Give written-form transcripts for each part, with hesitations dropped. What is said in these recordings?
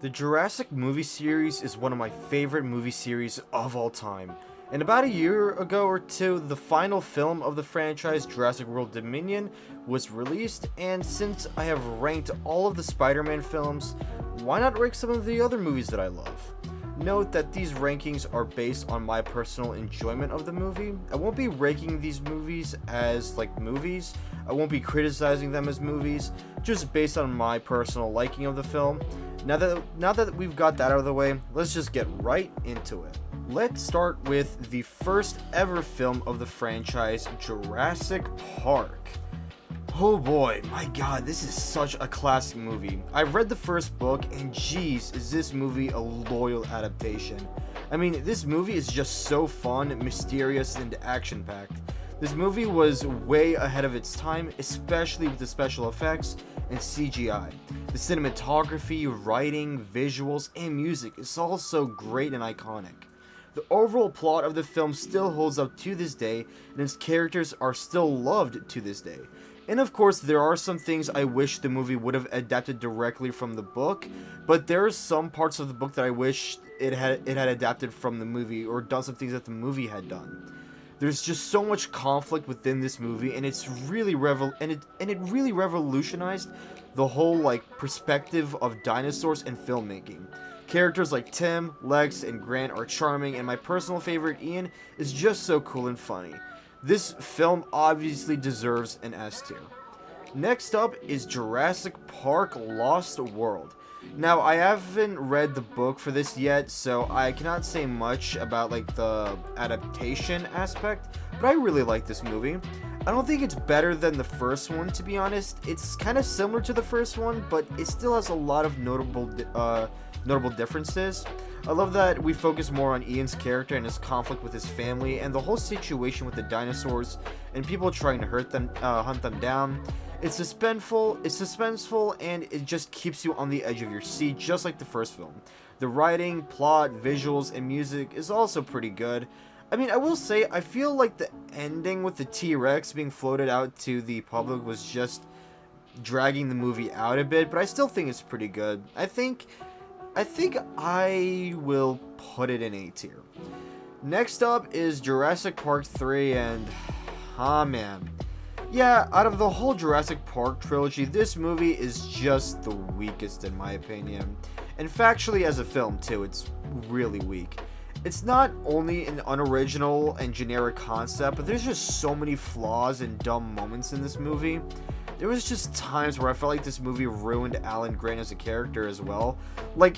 The Jurassic movie series is one of my favorite movie series of all time. And about a year ago or two, the final film of the franchise, Jurassic World Dominion, was released, and since I have ranked all of the Spider-Man films, why not rank some of the other movies that I love? Note that these rankings are based on my personal enjoyment of the movie. I won't be ranking these movies as movies. I won't be criticizing them as movies, just based on my personal liking of the film. Now that we've got that out of the way, let's just get right into it. Let's start with the first ever film of the franchise, Jurassic Park. Oh boy, my god, this is such a classic movie. I've read the first book, and geez, is this movie a loyal adaptation. I mean, this movie is just so fun, mysterious, and action-packed. This movie was way ahead of its time, especially with the special effects and CGI. The cinematography, writing, visuals, and music is all so great and iconic. The overall plot of the film still holds up to this day, and its characters are still loved to this day. And of course, there are some things I wish the movie would have adapted directly from the book, but there are some parts of the book that I wish it had adapted from the movie, or done some things that the movie had done. There's just so much conflict within this movie, and it's really it really revolutionized the whole perspective of dinosaurs and filmmaking. Characters like Tim, Lex, and Grant are charming, and my personal favorite, Ian, is just so cool and funny. This film obviously deserves an S tier. Next up is Jurassic Park Lost World. Now, I haven't read the book for this yet, so I cannot say much about the adaptation aspect, but I really like this movie. I don't think it's better than the first one, to be honest. It's kind of similar to the first one, but it still has a lot of notable differences. I love that we focus more on Ian's character and his conflict with his family, and the whole situation with the dinosaurs and people trying to hunt them down. It's suspenseful, and it just keeps you on the edge of your seat, just like the first film. The writing, plot, visuals, and music is also pretty good. I mean, I will say, I feel like the ending with the T-Rex being floated out to the public was just dragging the movie out a bit, but I still think it's pretty good. I think I will put it in A tier. Next up is Jurassic Park 3, and man. Yeah, out of the whole Jurassic Park trilogy, this movie is just the weakest in my opinion. And factually as a film too, it's really weak. It's not only an unoriginal and generic concept, but there's just so many flaws and dumb moments in this movie. There was just times where I felt like this movie ruined Alan Grant as a character as well.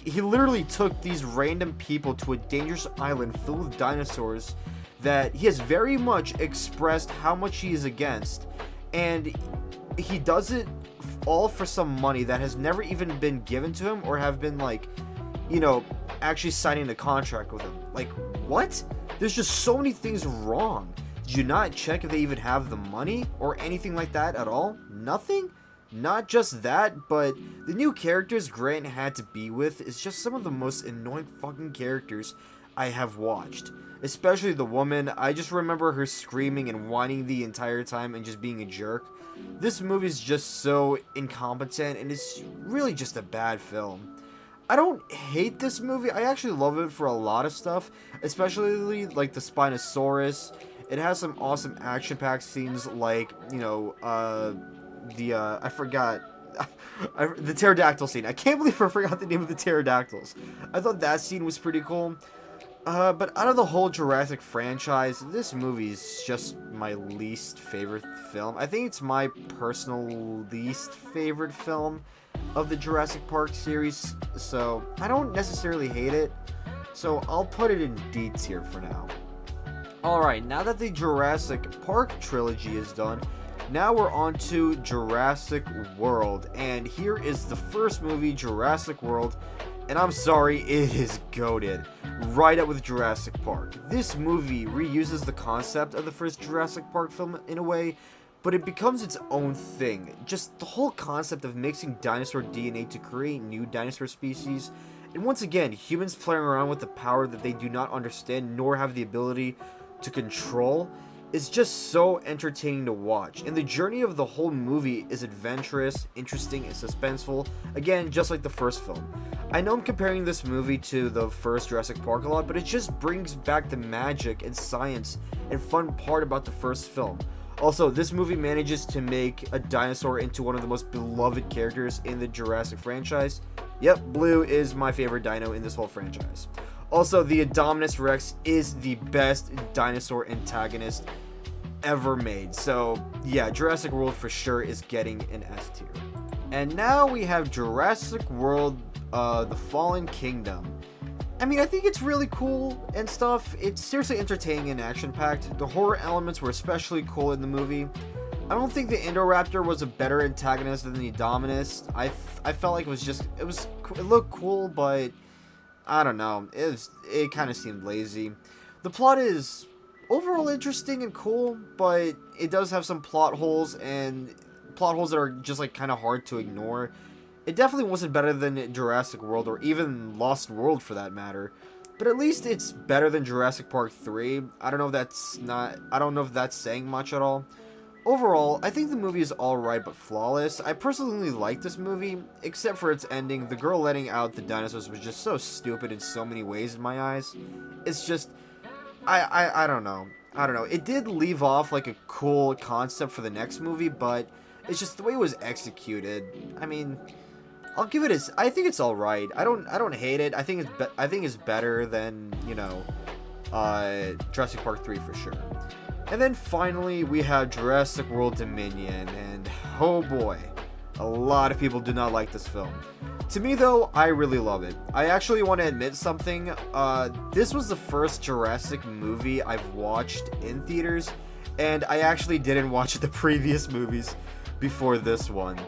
He literally took these random people to a dangerous island filled with dinosaurs that he has very much expressed how much he is against, and he does it all for some money that has never even been given to him or have been actually signing a contract with him. What? There's just so many things wrong. Did you not check if they even have the money or anything like that at all? Nothing? Not just that, but the new characters Grant had to be with is just some of the most annoying fucking characters I have watched. Especially the woman. I just remember her screaming and whining the entire time and just being a jerk. This movie is just so incompetent, and it's really just a bad film. I don't hate this movie. I actually love it for a lot of stuff, especially the Spinosaurus. It has some awesome action-packed scenes I forgot. The pterodactyl scene. I can't believe I forgot the name of the pterodactyls. I thought that scene was pretty cool. But out of the whole Jurassic franchise, this movie is just my least favorite film. I think it's my personal least favorite film of the Jurassic Park series, so I don't necessarily hate it. So I'll put it in D tier for now. Alright, now that the Jurassic Park trilogy is done, now we're on to Jurassic World, and here is the first movie, Jurassic World, and I'm sorry, it is goated. Right up with Jurassic Park. This movie reuses the concept of the first Jurassic Park film in a way, but it becomes its own thing. Just the whole concept of mixing dinosaur DNA to create new dinosaur species, and once again, humans playing around with the power that they do not understand nor have the ability to control, is just so entertaining to watch, and the journey of the whole movie is adventurous, interesting, and suspenseful, again, just like the first film. I know I'm comparing this movie to the first Jurassic Park a lot, but it just brings back the magic and science and fun part about the first film. Also, this movie manages to make a dinosaur into one of the most beloved characters in the Jurassic franchise. Yep, Blue is my favorite dino in this whole franchise. Also, the Indominus Rex is the best dinosaur antagonist ever made. So, yeah, Jurassic World for sure is getting an S tier. And now we have Jurassic World, The Fallen Kingdom. I mean, I think it's really cool and stuff. It's seriously entertaining and action-packed. The horror elements were especially cool in the movie. I don't think the Indoraptor was a better antagonist than the Indominus. I felt like it looked cool, but I don't know. It kind of seemed lazy. The plot is overall interesting and cool, but it does have some plot holes that are just like kind of hard to ignore. It definitely wasn't better than Jurassic World or even Lost World for that matter, but at least it's better than Jurassic Park 3. I don't know if that's saying much at all. Overall, I think the movie is alright but flawless. I personally like this movie, except for its ending. The girl letting out the dinosaurs was just so stupid in so many ways in my eyes. It's just, I don't know. I don't know. It did leave off like a cool concept for the next movie, but it's just the way it was executed. I mean, I'll give it I think it's all right. I don't hate it. I think it's better than, Jurassic Park 3 for sure. And then finally we have Jurassic World Dominion, and oh boy, a lot of people do not like this film. To me though, I really love it. I actually want to admit something. This was the first Jurassic movie I've watched in theaters, and I actually didn't watch the previous movies before this one.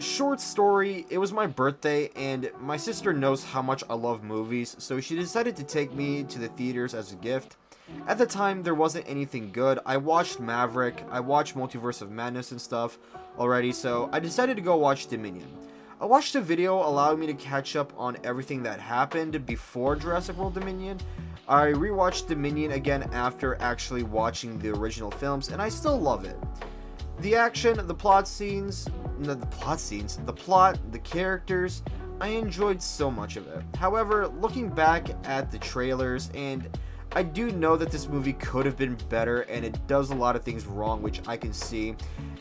Short story, it was my birthday, and my sister knows how much I love movies, so she decided to take me to the theaters as a gift. At the time, there wasn't anything good. I watched Maverick, I watched Multiverse of Madness and stuff already, so I decided to go watch Dominion. I watched a video allowing me to catch up on everything that happened before Jurassic World Dominion. I rewatched Dominion again after actually watching the original films, and I still love it. The action, the plot, the characters, I enjoyed so much of it. However, looking back at the trailers, and I do know that this movie could have been better, and it does a lot of things wrong, which I can see.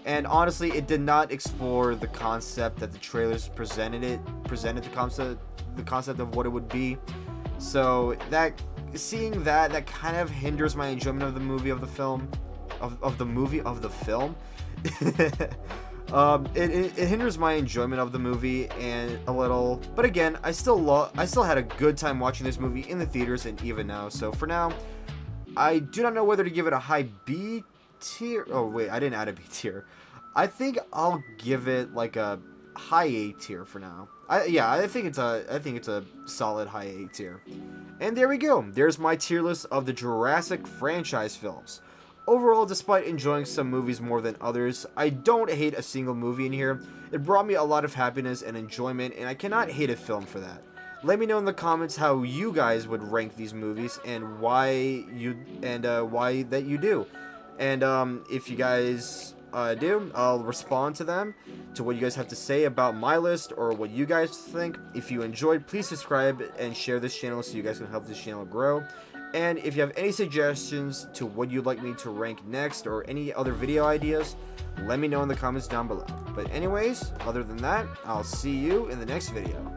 And honestly, it did not explore the concept that the trailers presented the concept of what it would be. So seeing that kind of hinders my enjoyment of the movie, of the film. It hinders my enjoyment of the movie and a little, but again, I still had a good time watching this movie in the theaters and even now. So for now, I do not know whether to give it a high B tier. Oh wait, I didn't add a B tier. I think I'll give it like a high A tier for now. I think it's a solid high A tier. And there we go. There's my tier list of the Jurassic franchise films. Overall, despite enjoying some movies more than others, I don't hate a single movie in here. It brought me a lot of happiness and enjoyment, and I cannot hate a film for that. Let me know in the comments how you guys would rank these movies and why that you do. And if you guys do, I'll respond to them, to what you guys have to say about my list or what you guys think. If you enjoyed, please subscribe and share this channel so you guys can help this channel grow. And if you have any suggestions to what you'd like me to rank next or any other video ideas, let me know in the comments down below. But anyways, other than that, I'll see you in the next video.